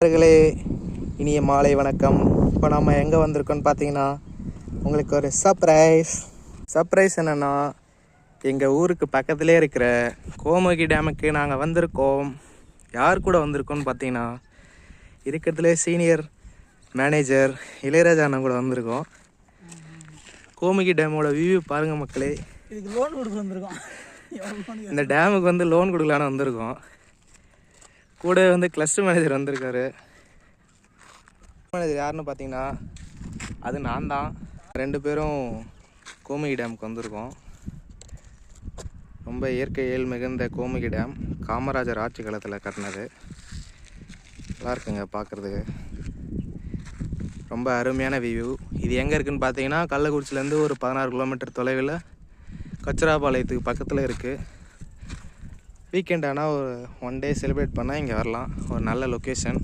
அவர்களே இனிய மாலை வணக்கம். இப்போ நம்ம எங்கே வந்திருக்கோன்னு பார்த்தீங்கன்னா உங்களுக்கு ஒரு சர்ப்ரைஸ் என்னென்னா எங்கள் ஊருக்கு பக்கத்துலேயே இருக்கிற கோமுகி டேமுக்கு நாங்கள் வந்திருக்கோம். யார் கூட வந்திருக்கோன்னு பார்த்தீங்கன்னா இருக்கிறதுலே சீனியர் மேனேஜர் இளையராஜா அண்ணன் கூட வந்திருக்கோம். கோமுகி டேமோட வியூ பாருங்கள் மக்களே. இதுக்கு லோன் கொடுக்க வந்திருக்கோம். இந்த டேமுக்கு வந்து லோன் கொடுக்கலான்னு வந்திருக்கோம். கூட வந்து கிளஸ்டர் மேனேஜர் வந்திருக்காரு. மேனேஜர் யாருன்னு பார்த்தீங்கன்னா அது நான் தான். 2 பேரும் கோமுகி டேமுக்கு வந்திருக்கோம். ரொம்ப இயற்கை ஏழ் மிகுந்த கோமுகி டேம் காமராஜர் ஆட்சி காலத்தில் கட்டினது. நல்லா இருக்குங்க பார்க்குறதுக்கு, ரொம்ப அருமையான வியூ. இது எங்கே இருக்குதுன்னு பார்த்தீங்கன்னா கள்ளக்குறிச்சிலேருந்து ஒரு 16 கிலோமீட்டர் தொலைவில் கச்சராபாளையத்துக்கு பக்கத்தில் இருக்குது. வீக்கெண்ட் ஆனால் ஒரு 1 டே செலிப்ரேட் பண்ணால் இங்கே வரலாம். ஒரு நல்ல லொக்கேஷன்.